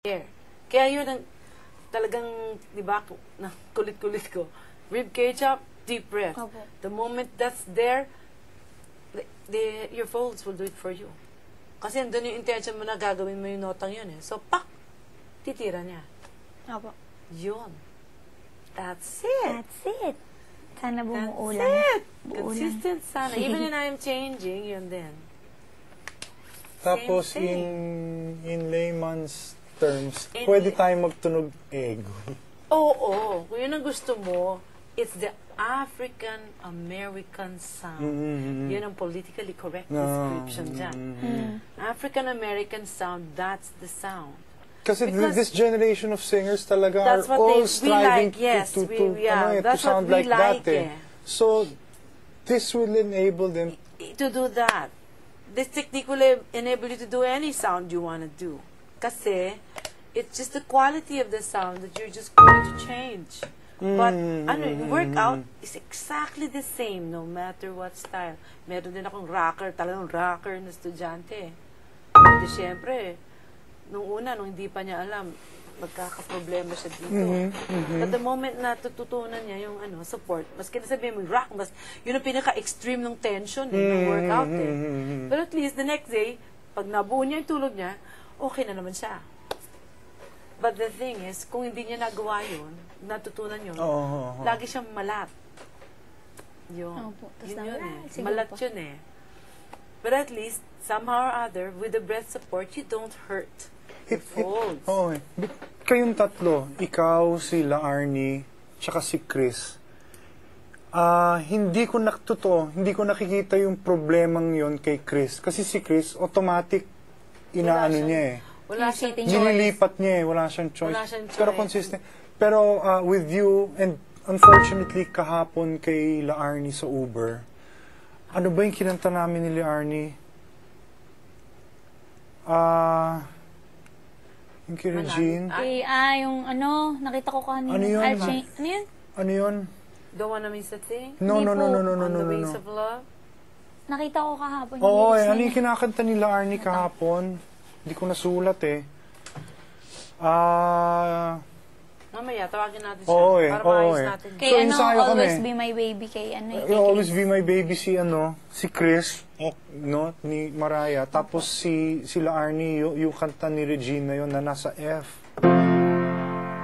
Air. Kaya yun ang talagang, di ba, na kulit-kulit ko. Rib cage up, deep breath. Opo. The moment that's there, your folds will do it for you. Kasi andun yung intention mo na gagawin mo yung notang yun eh. So, pak! Titira niya. Opo. Yun. That's it. That's it. Sana bumuulan. That's it. Buulan. Consistent sana. Even when I'm changing, yun din. Tapos, Same in layman's terms, In- pwede tayong magtunog ego. Oo. Kung yun ang gusto mo, it's the African-American sound. Yun ang politically correct description dyan. African-American sound, that's the sound. Kasi Because this generation of singers talaga that's are what all we striving like, yes. to That's sound what we like that. like, So, this will enable them. to do that. This technique will enable you to do any sound you want to do. Kasi, it's just the quality of the sound that you're just going to change. But, workout is exactly the same no matter what style. Meron din akong rocker, talagang rocker na estudyante. Kasi syempre, nung hindi pa niya alam, magkakaproblema siya dito. But the moment na tututunan niya yung support, mas kinasabihin mo, rock, yun ang pinaka-extreme ng tension, ng workout eh. But at least, the next day, pag nabuo niya yung tulog niya, okay na naman siya. But the thing is, kung hindi niya nagawa yun, natutunan yun, lagi siyang malat. Yun. Opo. Tas Yun yun nawala. eh. Sige Malat po. yun eh. But at least, somehow or other, with the breath support, you don't hurt your folds. Kayong tatlo, ikaw, sila Arnie, tsaka si Chris, hindi ko nakikita yung problemang yon kay Chris. Kasi si Chris, automatic, inaano niya eh. Wala siyang Choice. Nililipat niya eh, wala siyang choice. Wala siyang Pero choice. consistent. Pero with you, and unfortunately, kahapon kay La Arnie sa Uber, ano ba yung kinanta namin ni La Arnie? Yung kay Regine. Yung nakita ko kanina. Ano yun? Ano yun? Ano yun? Don't wanna miss a thing? No. On the wings of love? Nakita ko kahapon. Oo, lyrics ano niya. yung kinakanta ni La Arnie kahapon? Hindi ko nasulat eh. Mamaya, tawagin natin siya. Oo para maayos natin. Kay So, ensayo kami. Always Be My Baby kay You always be my baby si Chris, no, ni Mariah. Tapos sila Arnie, yung kanta ni Regine na yun na nasa F.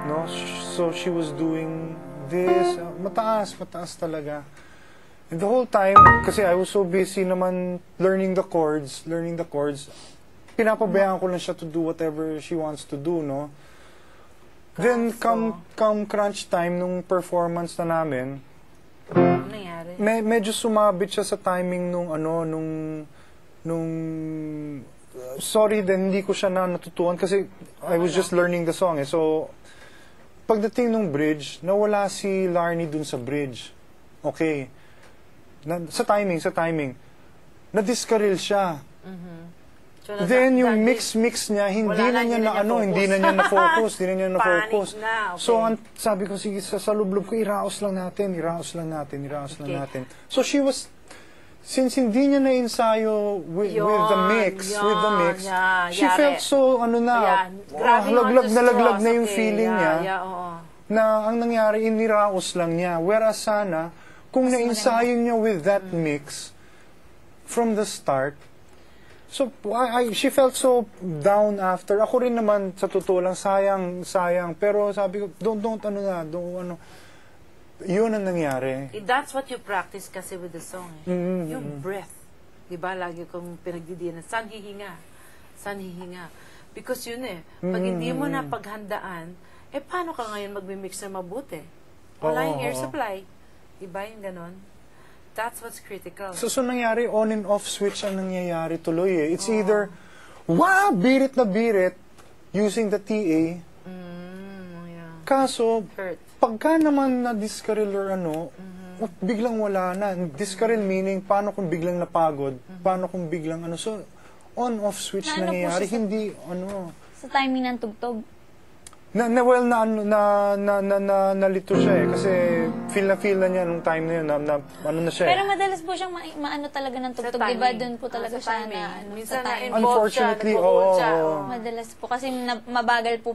No? So she was doing this, mataas talaga. And the whole time, kasi I was so busy naman learning the chords, pinapabayaan ko lang siya to do whatever she wants to do, no? Then, come crunch time nung performance na namin, Ano nangyari? medyo sumabit siya sa timing sorry din, hindi ko siya natutuan kasi I was just learning the song eh. So, pagdating nung bridge, nawala si Larnie dun sa bridge. Okay. Sa timing. Na-discarril siya. So, Then, yung mix niya, hindi na niya na-focus. Panic na, okay. So, sabi ko, sige, sa lublob ko, iraos lang natin. So, since hindi niya na-ensayo with the mix, she felt so, laglag na yung feeling niya, na ang nangyari, iniraos lang niya. Whereas sana, kung na-ensayo niya with that mix, from the start, so, she felt so down after. Ako rin naman, sa totoo lang, sayang. Pero sabi ko, yun ang nangyari. That's what you practice kasi with the song eh. Yung breath. Diba, lagi kong pinagdidinan. San hihinga. Because yun eh, pag hindi mo na paghandaan, paano ka ngayon magmimix na mabuti? Wala yung air supply. Diba yung ganon? That's what's critical. So nangyari, on and off switch ang nangyayari tuloy eh. It's either, birit na birit, using the TA. Kaso, Hurt. pagka naman na-discarril or biglang wala na. Discarril meaning, paano kung biglang napagod? Paano kung biglang so, on-off switch Na ano po nangyayari, siya sa- hindi, Sa timing ng tugtog. nalito siya eh. Kasi feel na niya nung time na yun, ano na siya eh. Pero madalas po siyang maano talaga ng tugtog, Sa di ba? timing. Doon po talaga Sa siya timing. na, ano, Minsan sa timing. na-involve siya, Unfortunately, nag-hold oo, siya. oo. Oo. Madalas po, kasi mabagal po